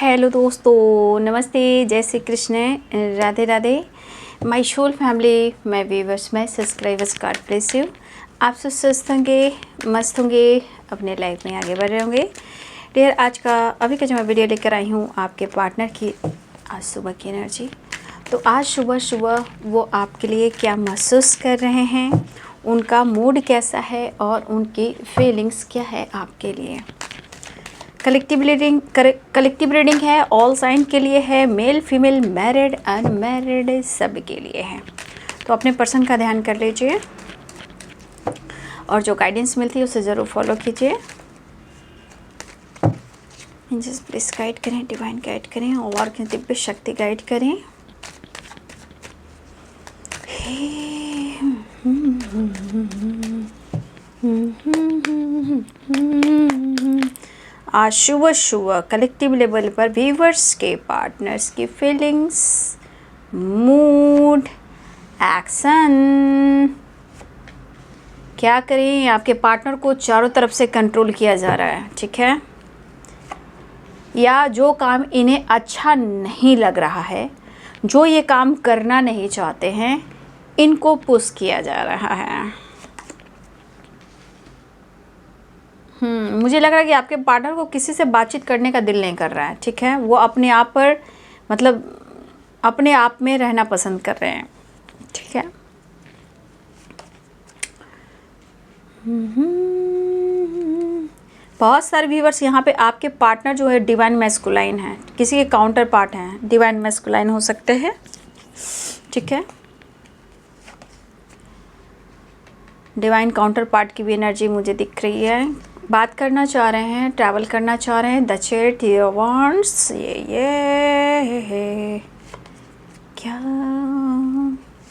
Hello दोस्तों, नमस्ते, जय Shri Krishna, Radhe Radhe. My soul family, my viewers, my subscribers, God bless you. आप सब स्वस्थ होंगे, मस्त होंगे, अपने लाइफ में आगे बढ़ रहे होंगे। डियर, आज का अभी का जो मैं वीडियो लेकर आई हूँ आपके पार्टनर की आज सुबह की एनर्जी। तो आज सुबह सुबह वो आपके लिए क्या महसूस कर रहे हैं, उनका मूड कैसा है और उनकी फीलिंग्स क्या है आपके लिए। कलेक्टिव रीडिंग है, ऑल साइन के लिए है, मेल फीमेल, मैरिड अनमैरिड सभी के लिए है। तो अपने पर्सन का ध्यान कर लीजिए और जो गाइडेंस मिलती है उसे ज़रूर फॉलो कीजिए। एंजल्स प्लीज गाइड करें, डिवाइन गाइड करें और दिव्य शक्ति गाइड करें। आज सुबह सुबह कलेक्टिव लेवल पर व्यूवर्स के पार्टनर्स की फीलिंग्स, मूड, एक्शन क्या करें। आपके पार्टनर को चारों तरफ से कंट्रोल किया जा रहा है, ठीक है, या जो काम इन्हें अच्छा नहीं लग रहा है, जो ये काम करना नहीं चाहते हैं, इनको पुश किया जा रहा है। मुझे लग रहा है कि आपके पार्टनर को किसी से बातचीत करने का दिल नहीं कर रहा है, ठीक है। वो अपने आप पर मतलब अपने आप में रहना पसंद कर रहे हैं, ठीक है। बहुत सारे व्यूवर्स यहाँ पे आपके पार्टनर जो है डिवाइन मैस्कुलाइन है, किसी के काउंटर पार्ट हैं, डिवाइन मैस्कुलाइन हो सकते हैं, ठीक है। डिवाइन काउंटर पार्ट की भी एनर्जी मुझे दिख रही है। बात करना चाह रहे हैं, ट्रैवल करना चाह रहे हैं। द चेट वांट्स ये क्या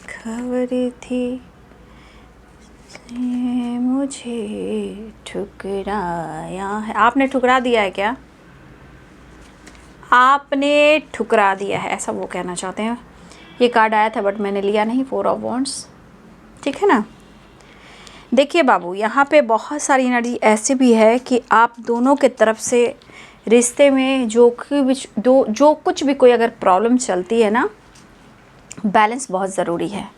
खबर थी, मुझे ठुकराया है। आपने ठुकरा दिया है क्या? आपने ठुकरा दिया है, ऐसा वो कहना चाहते हैं। ये कार्ड आया था बट मैंने लिया नहीं, 4 ऑफ वॉन्ड्स, ठीक है ना। देखिए बाबू, यहाँ पे बहुत सारी एनर्जी ऐसी भी है कि आप दोनों के तरफ से रिश्ते में जो कुछ भी कोई अगर प्रॉब्लम चलती है ना, बैलेंस बहुत ज़रूरी है।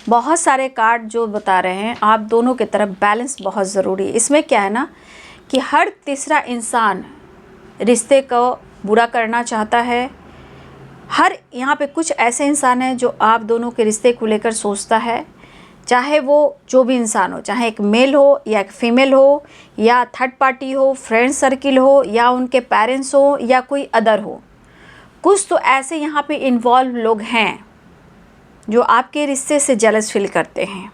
बहुत सारे कार्ड जो बता रहे हैं आप दोनों के तरफ बैलेंस बहुत ज़रूरी है। इसमें क्या है ना कि हर तीसरा इंसान रिश्ते को बुरा करना चाहता है। हर यहाँ पे कुछ ऐसे इंसान हैं जो आप दोनों के रिश्ते को लेकर सोचता है, चाहे वो जो भी इंसान हो, चाहे एक मेल हो या एक फीमेल हो या थर्ड पार्टी हो, फ्रेंड सर्किल हो या उनके पेरेंट्स हो या कोई अदर हो। कुछ तो ऐसे यहाँ पे इन्वॉल्व लोग हैं जो आपके रिश्ते से जेलस फील करते हैं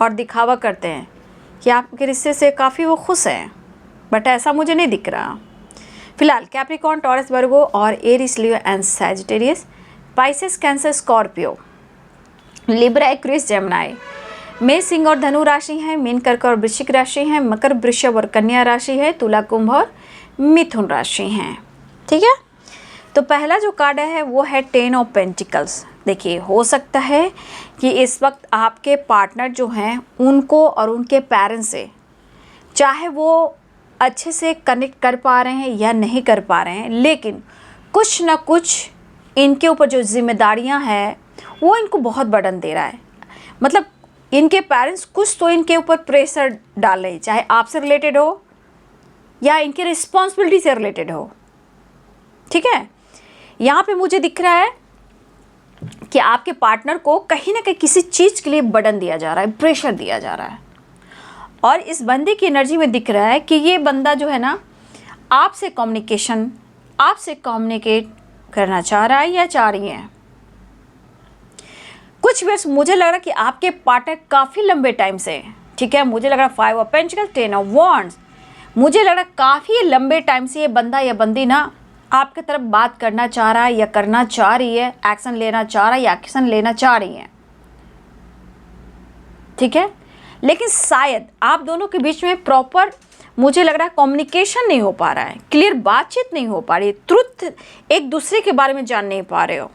और दिखावा करते हैं कि आपके रिश्ते से काफ़ी वो खुश हैं, बट ऐसा मुझे नहीं दिख रहा। फिलहाल कैप्रिकॉर्न, टॉरस, वर्गो और Aries, Leo and Sagittarius, Pisces, Cancer, Scorpio, Libra, Aquarius, Gemini, मेष, सिंह और धनु राशि है, मीन, कर्क और वृश्चिक राशि है, मकर, वृषभ और कन्या राशि है, तुला, कुंभ और मिथुन राशि हैं, ठीक है। तो पहला जो कार्ड है वो है 10 ऑफ पेंटिकल्स। देखिए, हो सकता है कि इस वक्त आपके पार्टनर जो हैं उनको और उनके पेरेंट्स से चाहे वो अच्छे से कनेक्ट कर पा रहे हैं या नहीं कर पा रहे हैं, लेकिन कुछ ना कुछ इनके ऊपर जो जिम्मेदारियां हैं वो इनको बहुत बर्डन दे रहा है। मतलब इनके पेरेंट्स कुछ तो इनके ऊपर प्रेशर डाल रहे हैं, चाहे आपसे रिलेटेड हो या इनके रिस्पॉन्सिबिलिटी से रिलेटेड हो, ठीक है। यहाँ पे मुझे दिख रहा है कि आपके पार्टनर को कहीं ना कहीं किसी चीज़ के लिए बर्डन दिया जा रहा है, प्रेशर दिया जा रहा है। और इस बंदे की एनर्जी में दिख रहा है कि ये बंदा जो है ना आपसे कम्युनिकेट करना चाह रहा है या चाह रही है। कुछ वर्ष मुझे लग रहा है कि आपके पार्टनर काफ़ी लंबे टाइम से, ठीक है, मुझे लग रहा है 5 ऑफ पेंटिकल्स, 10 ऑफ वॉन्ड्स, मुझे लग रहा है काफ़ी लंबे टाइम से ये बंदा या बंदी ना आपके तरफ बात करना चाह रहा है या करना चाह रही है, एक्शन लेना चाह रहा है या एक्शन लेना चाह रही है, ठीक है। लेकिन शायद आप दोनों के बीच में प्रॉपर मुझे लग रहा है कम्युनिकेशन नहीं हो पा रहा है, क्लियर बातचीत नहीं हो पा रही, ट्रुथ एक दूसरे के बारे में जान नहीं पा रहे हो,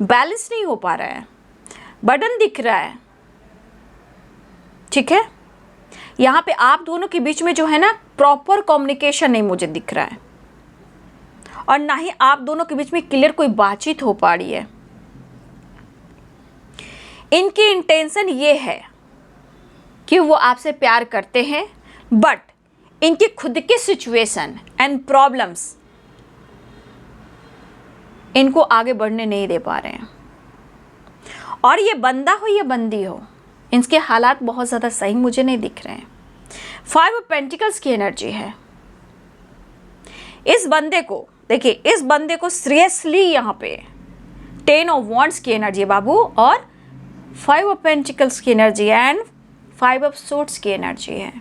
बैलेंस नहीं हो पा रहा है, बर्डन दिख रहा है, ठीक है। यहाँ पे आप दोनों के बीच में जो है ना प्रॉपर कम्युनिकेशन नहीं मुझे दिख रहा है। और ना ही आप दोनों के बीच में क्लियर कोई बातचीत हो पा रही है। इनकी इंटेंशन ये है कि वो आपसे प्यार करते हैं, बट इनकी खुद की सिचुएशन एंड प्रॉब्लम्स इनको आगे बढ़ने नहीं दे पा रहे हैं। और ये बंदा हो या बंदी हो, इनके हालात बहुत ज़्यादा सही मुझे नहीं दिख रहे हैं। 5 ऑफ पेंटिकल्स की एनर्जी है। इस बंदे को देखिए, इस बंदे को सीरियसली यहाँ पे 10 ऑफ वॉन्ड्स की एनर्जी है बाबू, और 5 ऑफ पेंटिकल्स की एनर्जी एंड 5 ऑफ सोर्ड्स की एनर्जी है,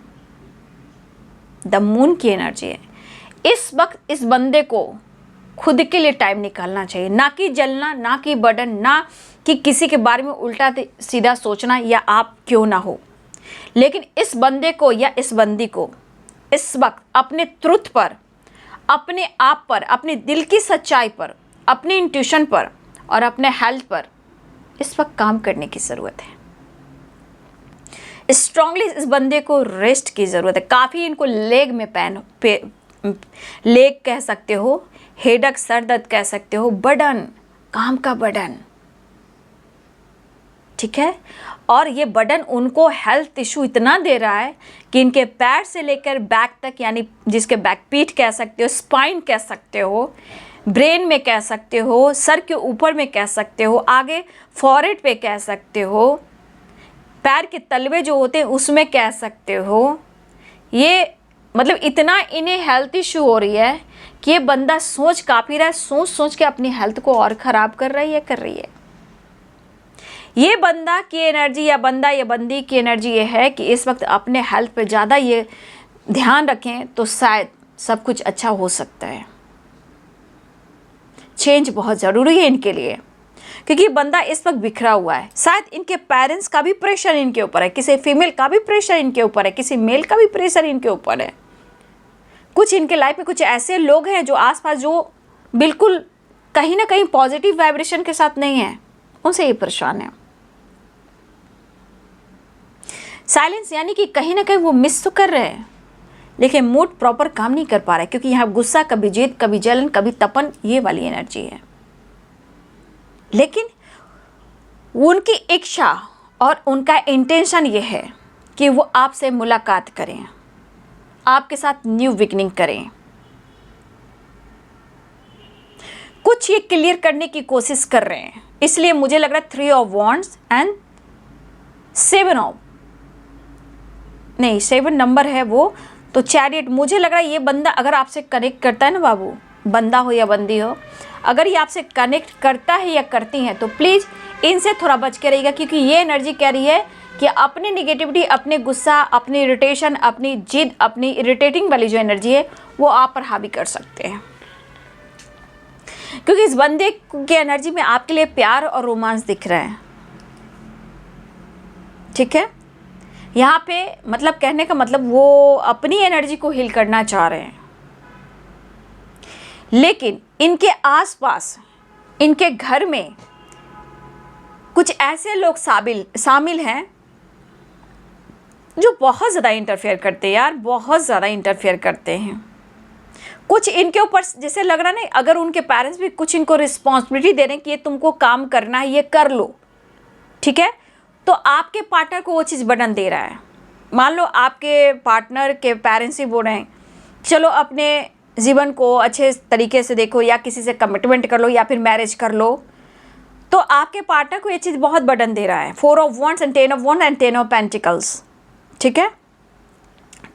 द मून की एनर्जी है। इस वक्त इस बंदे को खुद के लिए टाइम निकालना चाहिए, ना कि जलना, ना कि बर्डन, ना कि किसी के बारे में उल्टा सीधा सोचना या आप क्यों ना हो। लेकिन इस बंदे को या इस बंदी को इस वक्त अपने ट्रुथ पर, अपने आप पर, अपने दिल की सच्चाई पर, अपने इंट्यूशन पर और अपने हेल्थ पर इस वक्त काम करने की ज़रूरत है। स्ट्रांगली इस बंदे को रेस्ट की ज़रूरत है। काफ़ी इनको लेग में लेग कह सकते हो, हेडक सर दर्द कह सकते हो, बर्डन, काम का बर्डन, ठीक है। और ये बर्डन उनको हेल्थ इशू इतना दे रहा है कि इनके पैर से लेकर बैक तक, यानी जिसके बैक पीठ कह सकते हो, स्पाइन कह सकते हो, ब्रेन में कह सकते हो, सर के ऊपर में कह सकते हो, आगे फॉरहेड पे कह सकते हो, पैर के तलवे जो होते हैं उसमें कह सकते हो। ये मतलब इतना इन्हें हेल्थ इशू हो रही है कि ये बंदा सोच काफ़ी रहा है, सोच सोच के अपनी हेल्थ को और ख़राब कर रही है। ये बंदा की एनर्जी या बंदा या बंदी की एनर्जी ये है कि इस वक्त अपने हेल्थ पे ज़्यादा ये ध्यान रखें तो शायद सब कुछ अच्छा हो सकता है। चेंज बहुत ज़रूरी है इनके लिए, क्योंकि बंदा इस वक्त बिखरा हुआ है। शायद इनके पेरेंट्स का भी प्रेशर इनके ऊपर है, किसी फीमेल का भी प्रेशर इनके ऊपर है, किसी मेल का भी प्रेशर इनके ऊपर है। कुछ इनके लाइफ में कुछ ऐसे लोग हैं जो आसपास जो बिल्कुल कहीं ना कहीं पॉजिटिव वाइब्रेशन के साथ नहीं है, उनसे ये परेशान है। साइलेंस यानी कि कहीं ना कहीं वो मिस तो कर रहे हैं, लेकिन मूड प्रॉपर काम नहीं कर पा रहा है, क्योंकि यहाँ गुस्सा, कभी जिद, कभी जलन, कभी तपन, ये वाली एनर्जी है। लेकिन उनकी इच्छा और उनका इंटेंशन ये है कि वो आपसे मुलाकात करें, आपके साथ न्यू बिगिनिंग करें। कुछ ये क्लियर करने की कोशिश कर रहे हैं, इसलिए मुझे लग रहा है 3 ऑफ वॉन्ड्स एंड 7 नंबर है वो, तो चैरियट। मुझे लग रहा है ये बंदा अगर आपसे कनेक्ट करता है ना बाबू, बंदा हो या बंदी हो, अगर ये आपसे कनेक्ट करता है या करती हैं तो प्लीज़ इनसे थोड़ा बच के रहिएगा, क्योंकि ये एनर्जी कह रही है कि अपनी निगेटिविटी, अपने गुस्सा, अपनी इरिटेशन, अपनी जिद, अपनी इरिटेटिंग वाली जो एनर्जी है वो आप पर हावी कर सकते हैं। क्योंकि इस बंदे की एनर्जी में आपके लिए प्यार और रोमांस दिख रहा है, ठीक है। यहाँ पे मतलब कहने का मतलब वो अपनी एनर्जी को हील करना चाह रहे हैं, लेकिन इनके आसपास, इनके घर में कुछ ऐसे लोग शामिल हैं जो बहुत ज़्यादा इंटरफेयर करते हैं यार, बहुत ज़्यादा इंटरफेयर करते हैं। कुछ इनके ऊपर जैसे लग रहा नहीं, अगर उनके पेरेंट्स भी कुछ इनको रिस्पॉन्सिबिलिटी दे रहे हैं कि ये तुमको काम करना है, ये कर लो, ठीक है, तो आपके पार्टनर को वो चीज़ बर्डन दे रहा है। मान लो आपके पार्टनर के पेरेंट्स ही बोल रहे हैं चलो अपने जीवन को अच्छे तरीके से देखो, या किसी से कमिटमेंट कर लो, या फिर मैरिज कर लो, तो आपके पार्टनर को ये चीज़ बहुत बर्डन दे रहा है। 4 of wands and 10 of wands and 10 of pentacles, ठीक है।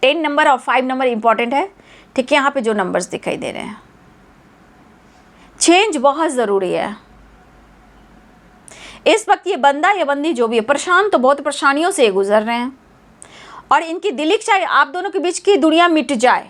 10 नंबर और 5 नंबर इंपॉर्टेंट है, ठीक है। यहाँ पे जो नंबर्स दिखाई दे रहे हैं, चेंज बहुत ज़रूरी है इस वक्त। ये बंदा या बंदी जो भी है परेशान, तो बहुत परेशानियों से गुजर रहे हैं, और इनकी दिली इच्छा है आप दोनों के बीच की दुनिया मिट जाए,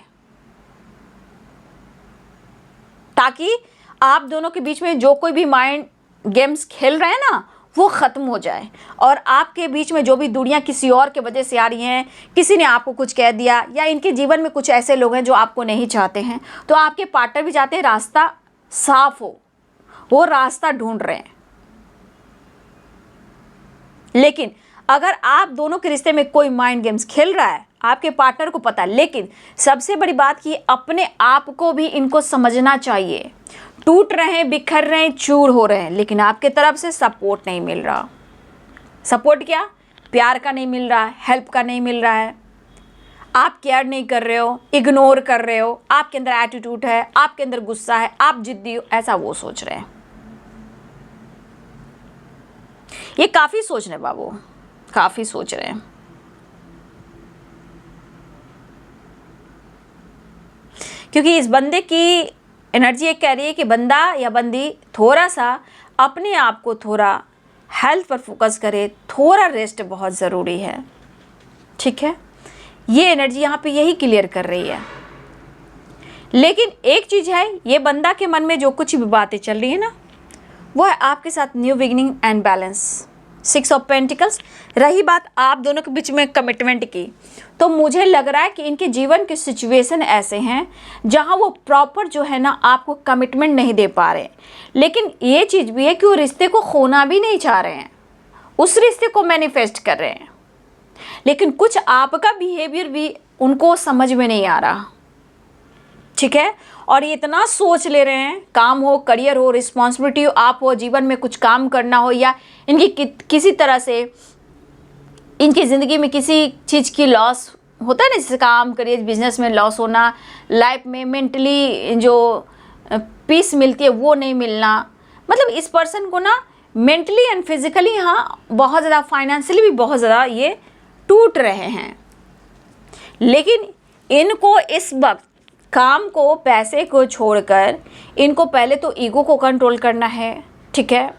ताकि आप दोनों के बीच में जो कोई भी माइंड गेम्स खेल रहे हैं ना वो ख़त्म हो जाए, और आपके बीच में जो भी दुनिया किसी और के वजह से आ रही हैं, किसी ने आपको कुछ कह दिया, या इनके जीवन में कुछ ऐसे लोग हैं जो आपको नहीं चाहते हैं, तो आपके पार्टनर भी चाहते हैं रास्ता साफ हो, वो रास्ता ढूंढ रहे हैं। लेकिन अगर आप दोनों के रिश्ते में कोई माइंड गेम्स खेल रहा है, आपके पार्टनर को पता है, लेकिन सबसे बड़ी बात कि अपने आप को भी इनको समझना चाहिए। टूट रहे हैं, बिखर रहे हैं, चूर हो रहे हैं, लेकिन आपके तरफ से सपोर्ट नहीं मिल रहा। सपोर्ट क्या? प्यार का नहीं मिल रहा है, हेल्प का नहीं मिल रहा है, आप केयर नहीं कर रहे हो, इग्नोर कर रहे हो, आपके अंदर एटीट्यूड है, आपके अंदर गुस्सा है, आप जिद्दी हो, ऐसा वो सोच रहे हैं। ये काफ़ी सोच रहे हैं बाबू, काफ़ी सोच रहे हैं। क्योंकि इस बंदे की एनर्जी ये कह रही है कि बंदा या बंदी थोड़ा सा अपने आप को थोड़ा हेल्थ पर फोकस करे, थोड़ा रेस्ट बहुत ज़रूरी है। ठीक है, ये एनर्जी यहाँ पे यही क्लियर कर रही है। लेकिन एक चीज़ है, ये बंदा के मन में जो कुछ भी बातें चल रही है ना, वो है आपके साथ new beginning and balance, 6 of pentacles. रही बात आप दोनों के बीच में कमिटमेंट की, तो मुझे लग रहा है कि इनके जीवन के सिचुएशन ऐसे हैं जहां वो प्रॉपर जो है ना आपको कमिटमेंट नहीं दे पा रहे हैं। लेकिन ये चीज़ भी है कि वो रिश्ते को खोना भी नहीं चाह रहे हैं, उस रिश्ते को मैनिफेस्ट कर रहे हैं, लेकिन कुछ आपका बिहेवियर भी उनको समझ में नहीं आ रहा। ठीक है, और ये इतना सोच ले रहे हैं, काम हो, करियर हो, रिस्पॉन्सिबिलिटी हो, आप हो, जीवन में कुछ काम करना हो, या इनकी किसी तरह से इनकी ज़िंदगी में किसी चीज़ की लॉस होता है ना, जैसे काम, करियर, बिजनेस में लॉस होना, लाइफ में मेंटली जो पीस मिलती है वो नहीं मिलना। मतलब इस पर्सन को ना मेंटली एंड फिजिकली हाँ बहुत ज़्यादा, फाइनेंशियली भी बहुत ज़्यादा ये टूट रहे हैं। लेकिन इनको इस वक्त काम को, पैसे को छोड़कर इनको पहले तो ईगो को कंट्रोल करना है। ठीक है,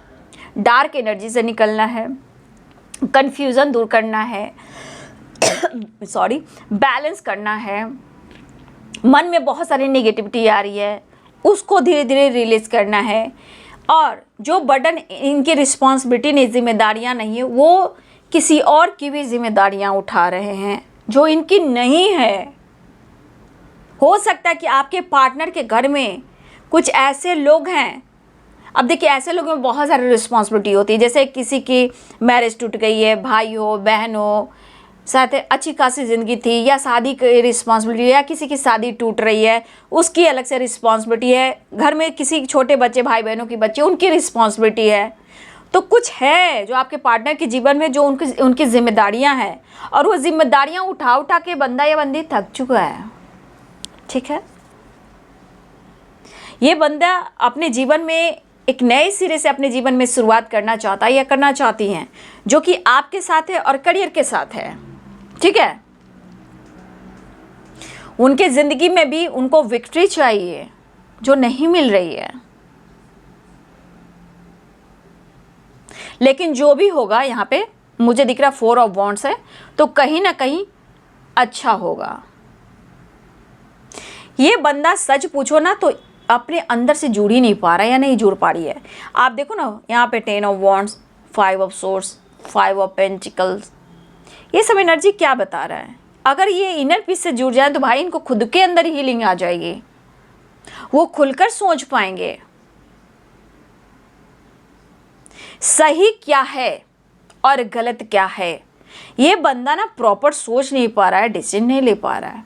डार्क एनर्जी से निकलना है, कंफ्यूजन दूर करना है सॉरी, बैलेंस करना है। मन में बहुत सारी नेगेटिविटी आ रही है, उसको धीरे धीरे रिलीज करना है। और जो बर्डन इनकी रिस्पॉन्सिबिलिटी नहीं, जिम्मेदारियां नहीं है, वो किसी और की भी जिम्मेदारियां उठा रहे हैं जो इनकी नहीं है। हो सकता है कि आपके पार्टनर के घर में कुछ ऐसे लोग हैं, अब देखिए ऐसे लोगों में बहुत सारी रिस्पॉन्सिबिलिटी होती है, जैसे किसी की मैरिज टूट गई है, भाई हो, बहन हो, साथ अच्छी खासी ज़िंदगी थी, या शादी की रिस्पॉन्सिबिलिटी, या किसी की शादी टूट रही है उसकी अलग से रिस्पॉन्सिबिलिटी है, घर में किसी छोटे बच्चे, भाई बहनों की बच्चे, उनकी रिस्पॉन्सिबिलिटी है। तो कुछ है जो आपके पार्टनर के जीवन में जो उनकी जिम्मेदारियाँ हैं, और वो जिम्मेदारियाँ उठा उठा के बंदा या बंदी थक चुका है। ठीक है, ये बंदा अपने जीवन में एक नए सिरे से अपने जीवन में शुरुआत करना चाहता है या करना चाहती हैं, जो कि आपके साथ है और करियर के साथ है। ठीक है, उनके ज़िंदगी में भी उनको विक्ट्री चाहिए जो नहीं मिल रही है। लेकिन जो भी होगा, यहाँ पे मुझे दिख रहा 4 ऑफ वॉन्ड्स है, तो कहीं ना कहीं अच्छा होगा। ये बंदा सच पूछो ना तो अपने अंदर से जुड़ ही नहीं पा रहा है या नहीं जुड़ पा रही है। आप देखो ना यहाँ पे 10 of wands, 5 of source, 5 of pentacles, ये सब एनर्जी क्या बता रहा है? अगर ये इनर पीस से जुड़ जाए तो भाई इनको खुद के अंदर हीलिंग आ जाएगी, वो खुलकर सोच पाएंगे सही क्या है और गलत क्या है। ये बंदा ना प्रॉपर सोच नहीं पा रहा है, डिसीजन नहीं ले पा रहा है,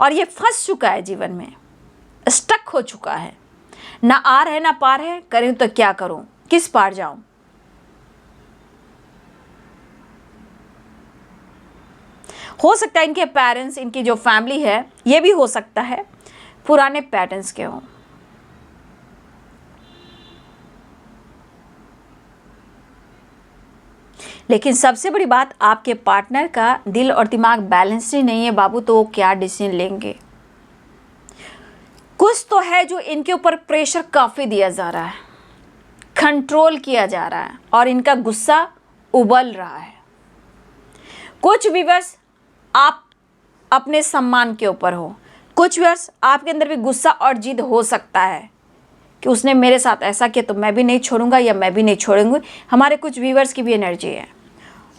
और ये फंस चुका है, जीवन में स्टक हो चुका है, ना आर है ना पार है, करूं तो क्या करूं, किस पार जाऊं। हो सकता है इनके पेरेंट्स, इनकी जो फैमिली है, ये भी हो सकता है पुराने पैटर्न्स के हों। लेकिन सबसे बड़ी बात, आपके पार्टनर का दिल और दिमाग बैलेंस ही नहीं है बाबू, तो वो क्या डिसीजन लेंगे? कुछ तो है जो इनके ऊपर प्रेशर काफ़ी दिया जा रहा है, कंट्रोल किया जा रहा है, और इनका गुस्सा उबल रहा है। कुछ व्यूअर्स आप अपने सम्मान के ऊपर हो, कुछ व्यूअर्स आपके अंदर भी गुस्सा और जिद हो सकता है कि उसने मेरे साथ ऐसा किया तो मैं भी नहीं छोड़ूंगा या मैं भी नहीं छोड़ूंगी। हमारे कुछ व्यूअर्स की भी एनर्जी है।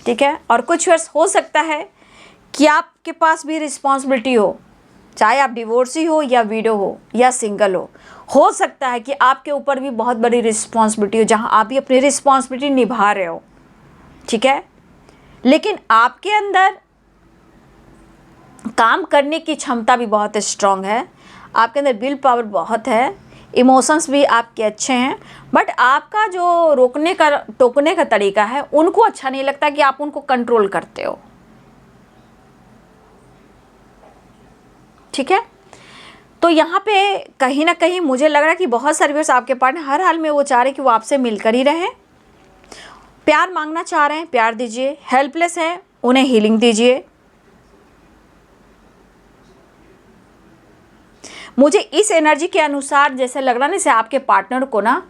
ठीक है, और कुछ व्यूअर्स हो सकता है कि आपके पास भी रिस्पॉन्सिबिलिटी हो, चाहे आप डिवोर्सी हो या विडो हो या सिंगल हो सकता है कि आपके ऊपर भी बहुत बड़ी रिस्पॉन्सिबिलिटी हो, जहां आप भी अपनी रिस्पॉन्सिबिलिटी निभा रहे हो। ठीक है, लेकिन आपके अंदर काम करने की क्षमता भी बहुत स्ट्रांग है, आपके अंदर विल पावर बहुत है, इमोशंस भी आपके अच्छे हैं, बट आपका जो टोकने का तरीका है उनको अच्छा नहीं लगता कि आप उनको कंट्रोल करते हो। ठीक है, तो यहाँ पे कहीं ना कहीं मुझे लग रहा है कि बहुत सारे व्यूअर्स आपके पार्टनर हर हाल में वो चाह रहे हैं कि वो आपसे मिलकर ही रहें, प्यार मांगना चाह रहे हैं, प्यार दीजिए, हेल्पलेस हैं, उन्हें हीलिंग दीजिए। मुझे इस एनर्जी के अनुसार जैसे लग रहा ना, जैसे आपके पार्टनर को ना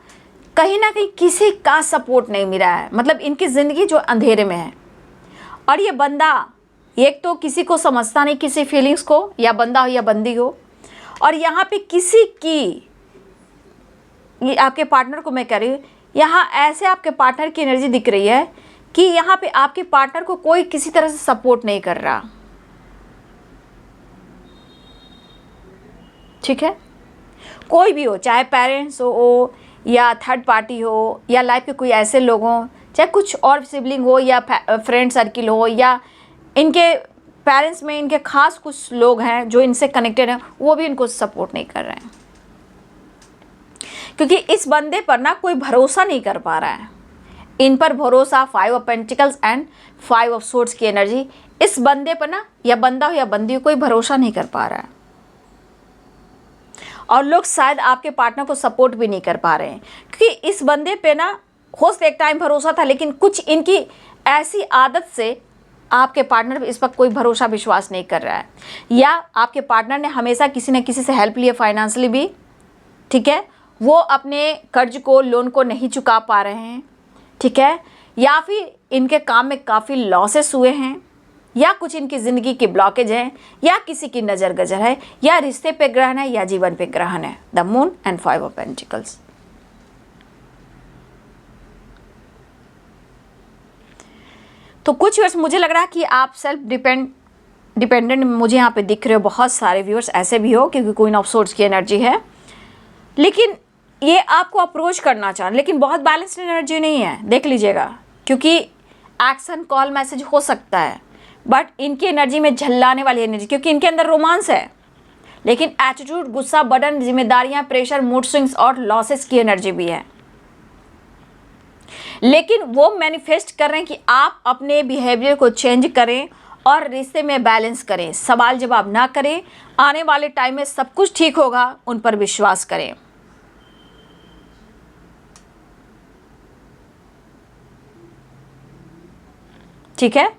कहीं किसी का सपोर्ट नहीं मिला है, मतलब इनकी ज़िंदगी जो अंधेरे में है। और ये बंदा एक तो किसी को समझता नहीं, किसी फीलिंग्स को, या बंदा हो या बंदी हो, और यहाँ पे किसी की, ये आपके पार्टनर को मैं कह रही हूँ, यहाँ ऐसे आपके पार्टनर की एनर्जी दिख रही है कि यहाँ पे आपके पार्टनर को कोई किसी तरह से सपोर्ट नहीं कर रहा। ठीक है, कोई भी हो, चाहे पेरेंट्स हो या थर्ड पार्टी हो या लाइफ के कोई ऐसे लोग हों, चाहे कुछ और सिबलिंग हो या फ्रेंड सर्किल हो, या इनके पेरेंट्स में इनके खास कुछ लोग हैं जो इनसे कनेक्टेड हैं, वो भी इनको सपोर्ट नहीं कर रहे हैं, क्योंकि इस बंदे पर ना कोई भरोसा नहीं कर पा रहा है। इन पर भरोसा, 5 of pentacles and 5 of swords की एनर्जी, इस बंदे पर ना, या बंदा हो या बंदी हो, कोई भरोसा नहीं कर पा रहा है। और लोग शायद आपके पार्टनर को सपोर्ट भी नहीं कर पा रहे हैं, क्योंकि इस बंदे पे ना हो सकता है एक टाइम भरोसा था, लेकिन कुछ इनकी ऐसी आदत से आपके पार्टनर इस पर कोई भरोसा विश्वास नहीं कर रहा है, या आपके पार्टनर ने हमेशा किसी न किसी से हेल्प लिया फाइनेंशियली भी। ठीक है, वो अपने कर्ज को, लोन को नहीं चुका पा रहे हैं। ठीक है, या फिर इनके काम में काफ़ी लॉसेस हुए हैं, या कुछ इनकी ज़िंदगी की ब्लॉकेज है, या किसी की नज़र गजर है, या रिश्ते पे ग्रहण है, या जीवन पे ग्रहण है। The moon and 5 of pentacles. तो कुछ व्यूअर्स मुझे लग रहा है कि आप सेल्फ डिपेंडेंट मुझे यहाँ पे दिख रहे हो। बहुत सारे व्यूअर्स ऐसे भी हो, क्योंकि क्वीन ऑफ सोर्ड्स की एनर्जी है, लेकिन ये आपको अप्रोच करना चाह, लेकिन बहुत बैलेंस्ड एनर्जी नहीं है, देख लीजिएगा, क्योंकि एक्शन कॉल मैसेज हो सकता है, बट इनकी एनर्जी में झल्लाने वाली एनर्जी, क्योंकि इनके अंदर रोमांस है, लेकिन एटीट्यूड, गुस्सा, बर्डन, जिम्मेदारियां, प्रेशर, मूड स्विंग्स और लॉसेस की एनर्जी भी है। लेकिन वो मैनिफेस्ट कर रहे हैं कि आप अपने बिहेवियर को चेंज करें और रिश्ते में बैलेंस करें, सवाल जवाब ना करें, आने वाले टाइम में सब कुछ ठीक होगा, उन पर विश्वास करें। ठीक है,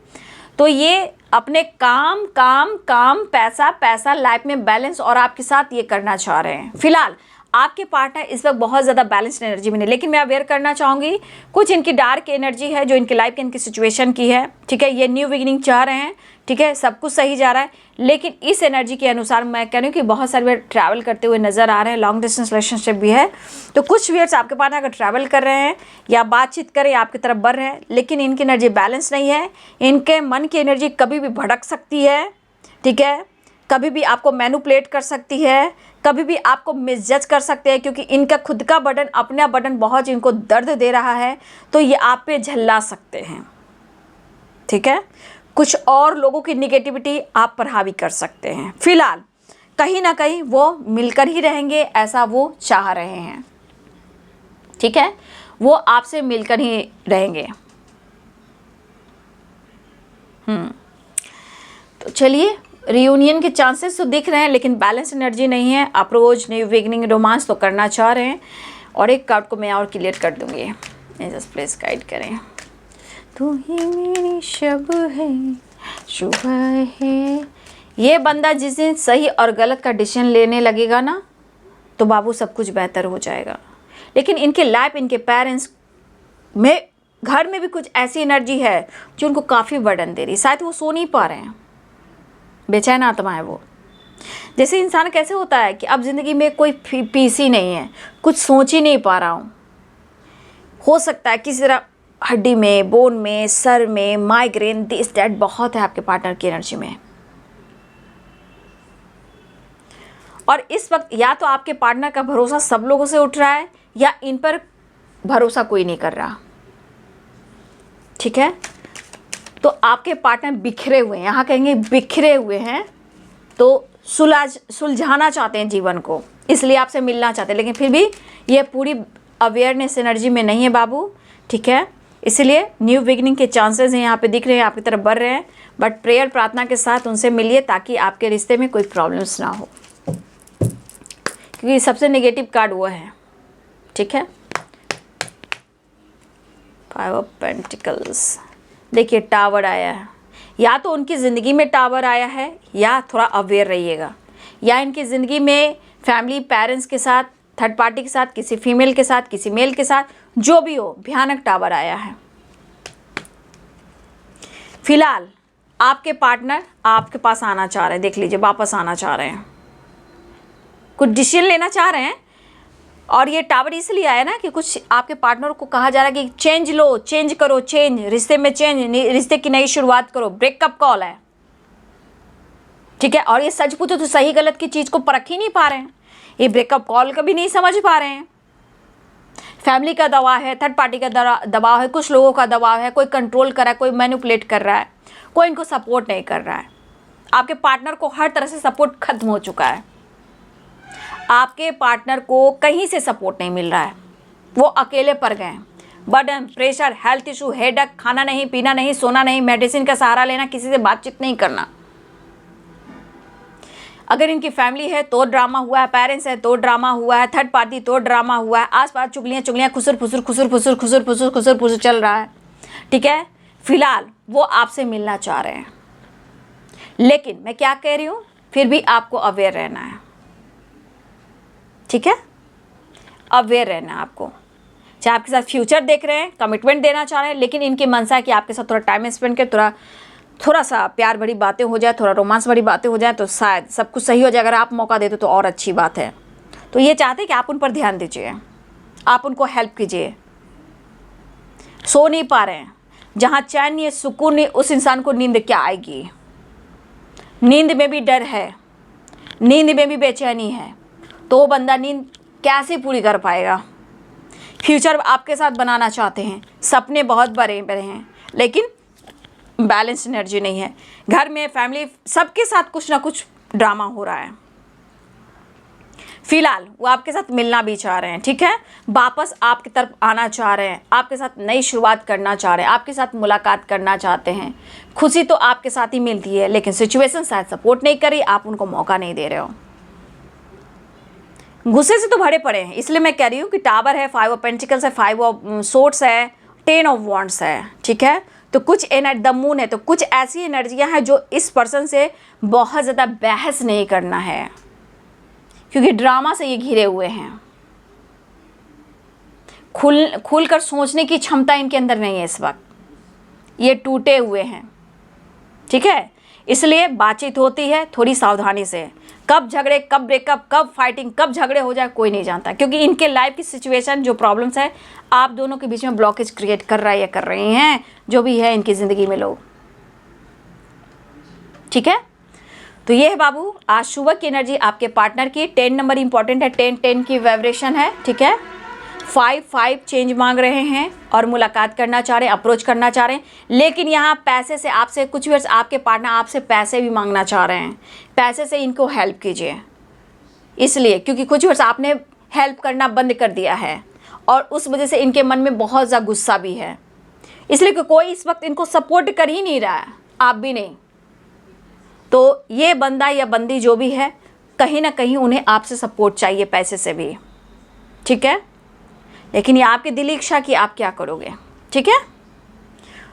तो ये अपने काम काम काम, पैसा पैसा, लाइफ में बैलेंस और आपके साथ ये करना चाह रहे हैं। फिलहाल आपके पार्टनर इस वक्त बहुत ज़्यादा बैलेंस्ड एनर्जी में नहीं, लेकिन मैं अवेयर करना चाहूँगी, कुछ इनकी डार्क एनर्जी है जो इनकी लाइफ के, इनकी सिचुएशन की है। ठीक है, ये न्यू बिगिनिंग चाह रहे हैं। ठीक है, सब कुछ सही जा रहा है, लेकिन इस एनर्जी के अनुसार मैं कह रही हूँ कि बहुत सारे वे ट्रैवल करते हुए नज़र आ रहे हैं, लॉन्ग डिस्टेंस रिलेशनशिप भी है। तो कुछ व्यूअर्स आपके पार्टनर अगर ट्रैवल कर रहे हैं या बातचीत करें, आपकी तरफ बढ़ रहे हैं, लेकिन इनकी एनर्जी बैलेंस नहीं है। इनके मन की एनर्जी कभी भी भड़क सकती है। ठीक है, कभी भी आपको मैनिपुलेट कर सकती है, कभी भी आपको मिसजज कर सकते हैं, क्योंकि इनका खुद का बर्डन, अपना बर्डन बहुत इनको दर्द दे रहा है, तो ये आप पे झल्ला सकते हैं। ठीक है, कुछ और लोगों की निगेटिविटी आप पर हावी कर सकते हैं। फिलहाल कहीं ना कहीं वो मिलकर ही रहेंगे, ऐसा वो चाह रहे हैं। ठीक है, वो आपसे मिलकर ही रहेंगे। तो चलिए, रियूनियन के चांसेस तो दिख रहे हैं, लेकिन बैलेंस एनर्जी नहीं है। अप्रोच, न्यू बिगिनिंग, रोमांस तो करना चाह रहे हैं। और एक कार्ड को मैं और क्लियर कर दूंगी, जस्ट प्लीज गाइड करें। तू ही मेरी शब है, सुबह है। ये बंदा जिस दिन सही और गलत का डिसीजन लेने लगेगा ना, तो बाबू सब कुछ बेहतर हो जाएगा। लेकिन इनके लाइफ, इनके पेरेंट्स में, घर में भी कुछ ऐसी एनर्जी है जो उनको काफ़ी बर्डन दे रही है। शायद वो सो नहीं पा रहे हैं, बेचैन आत्मा है वो। जैसे इंसान कैसे होता है कि अब ज़िंदगी में कोई पीस ही नहीं है, कुछ सोच ही नहीं पा रहा हूँ। हो सकता है किसी तरह हड्डी में, बोन में, सर में, माइग्रेन, दिस दैट बहुत है आपके पार्टनर की एनर्जी में। और इस वक्त या तो आपके पार्टनर का भरोसा सब लोगों से उठ रहा है, या इन पर भरोसा कोई नहीं कर रहा। ठीक है, तो आपके पार्टनर बिखरे हुए हैं, यहाँ कहेंगे बिखरे हुए हैं, तो सुलझाना चाहते हैं जीवन को, इसलिए आपसे मिलना चाहते हैं, लेकिन फिर भी ये पूरी अवेयरनेस एनर्जी में नहीं है बाबू, ठीक है। इसलिए न्यू बिगिनिंग के चांसेस हैं यहाँ पे दिख रहे हैं, आपकी तरफ बढ़ रहे हैं, बट प्रेयर प्रार्थना के साथ उनसे मिलिए ताकि आपके रिश्ते में कोई प्रॉब्लम्स ना हो, क्योंकि सबसे नेगेटिव कार्ड वो है, ठीक है। 5 ऑफ पेंटिकल्स, देखिए टावर आया है, या तो उनकी ज़िंदगी में टावर आया है, या थोड़ा अवेयर रहिएगा, या इनकी ज़िंदगी में फैमिली पेरेंट्स के साथ, थर्ड पार्टी के साथ, किसी फीमेल के साथ, किसी मेल के साथ, जो भी हो, भयानक टावर आया है। फिलहाल आपके पार्टनर आपके पास आना चाह रहे हैं, देख लीजिए वापस आना चाह रहे हैं, कुछ डिसीजन लेना चाह रहे हैं, और ये टावर इसलिए आया ना कि कुछ आपके पार्टनर को कहा जा रहा है कि चेंज लो, चेंज करो, चेंज, रिश्ते में चेंज, रिश्ते की नई शुरुआत करो, ब्रेकअप कॉल है, ठीक है। और ये सच पूछो तो सही गलत की चीज़ को परख ही नहीं पा रहे हैं, ये ब्रेकअप कॉल कभी नहीं समझ पा रहे हैं। फैमिली का दबाव है, थर्ड पार्टी का दबाव है, कुछ लोगों का दबाव है, कोई कंट्रोल कर रहा है, कोई मैनिपुलेट कर रहा है, कोई इनको सपोर्ट नहीं कर रहा है। आपके पार्टनर को हर तरह से सपोर्ट खत्म हो चुका है, आपके पार्टनर को कहीं से सपोर्ट नहीं मिल रहा है, वो अकेले पड़ गए हैं। Burden, pressure, health issue, headache, खाना नहीं, पीना नहीं, सोना नहीं, मेडिसिन का सहारा लेना, किसी से बातचीत नहीं करना। अगर इनकी फैमिली है तो ड्रामा हुआ है, पेरेंट्स है तो ड्रामा हुआ है, थर्ड पार्टी तो ड्रामा हुआ है, आसपास चुगलियाँ खुसर फुसर चल रहा है, ठीक है। फिलहाल वो आपसे मिलना चाह रहे हैं, लेकिन मैं क्या कह रही हूँ, फिर भी आपको अवेयर रहना है, ठीक है। अवेयर रहना है आपको, चाहे आपके साथ फ्यूचर देख रहे हैं, कमिटमेंट देना चाह रहे हैं, लेकिन इनकी मनसा है कि आपके साथ थोड़ा टाइम स्पेंड कर, थोड़ा सा प्यार भरी बातें हो जाए, थोड़ा रोमांस भरी बातें हो जाए, तो शायद सब कुछ सही हो जाए। अगर आप मौका देते तो और अच्छी बात है। तो ये चाहते हैं कि आप उन पर ध्यान दीजिए, आप उनको हेल्प कीजिए। सो नहीं पा रहे हैं, जहाँ चैन नहीं है, सुकून नहीं, उस इंसान को नींद क्या आएगी। नींद में भी डर है, नींद में भी बेचैनी है, तो वो बंदा नींद कैसे पूरी कर पाएगा। फ्यूचर आपके साथ बनाना चाहते हैं, सपने बहुत बड़े बड़े हैं, लेकिन बैलेंस एनर्जी नहीं है। घर में फैमिली सबके साथ कुछ ना कुछ ड्रामा हो रहा है। फिलहाल वो आपके साथ मिलना भी चाह रहे हैं, ठीक है, वापस आपकी तरफ आना चाह रहे हैं, आपके साथ नई शुरुआत करना चाह रहे हैं, आपके साथ मुलाकात करना चाहते हैं। खुशी तो आपके साथ ही मिलती है, लेकिन सिचुएशन शायद सपोर्ट नहीं कर रही, आप उनको मौका नहीं दे रहे हो। गुस्से से तो भरे पड़े हैं, इसलिए मैं कह रही हूँ कि टावर है, 5 ऑफ पेंटिकल्स है, 5 ऑफ सोर्ड्स है, 10 ऑफ वॉन्ड्स है, ठीक है। तो कुछ एनर्जी, द मून है, तो कुछ ऐसी एनर्जियां हैं जो इस पर्सन से बहुत ज़्यादा बहस नहीं करना है, क्योंकि ड्रामा से ये घिरे हुए हैं। खुल कर सोचने की क्षमता इनके अंदर नहीं है इस वक्त, ये टूटे हुए हैं, ठीक है। इसलिए बातचीत होती है थोड़ी सावधानी से, कब झगड़े, कब ब्रेकअप, कब फाइटिंग, कब झगड़े हो जाए कोई नहीं जानता, क्योंकि इनके लाइफ की सिचुएशन जो प्रॉब्लम्स है आप दोनों के बीच में ब्लॉकेज क्रिएट कर रहा है या कर रही हैं, जो भी है इनकी ज़िंदगी में लोग, ठीक है। तो ये है बाबू आज सुबह की एनर्जी आपके पार्टनर की। 10 नंबर इंपॉर्टेंट है, 10 की वाइब्रेशन है, ठीक है। 5 चेंज मांग रहे हैं और मुलाकात करना चाह रहे हैं, अप्रोच करना चाह रहे हैं, लेकिन यहाँ पैसे से आपसे कुछ वर्ष आपके पार्टनर आपसे पैसे भी मांगना चाह रहे हैं। पैसे से इनको हेल्प कीजिए, इसलिए क्योंकि कुछ वर्ष आपने हेल्प करना बंद कर दिया है और उस वजह से इनके मन में बहुत ज़्यादा गुस्सा भी है, इसलिए कि कोई इस वक्त इनको सपोर्ट कर ही नहीं रहा है, आप भी नहीं। तो ये बंदा या बंदी जो भी है, कहीं ना कहीं उन्हें आपसे सपोर्ट चाहिए, पैसे से भी, ठीक है। लेकिन ये आपकी दिली इच्छा कि आप क्या करोगे, ठीक है।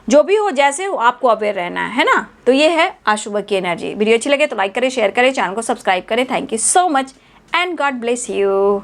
जो भी हो, जैसे हो, आपको अवेयर रहना है ना। तो ये है आज सुबह की एनर्जी। वीडियो अच्छी लगे तो लाइक करें, शेयर करें, चैनल को सब्सक्राइब करें। Thank you so much and God bless you.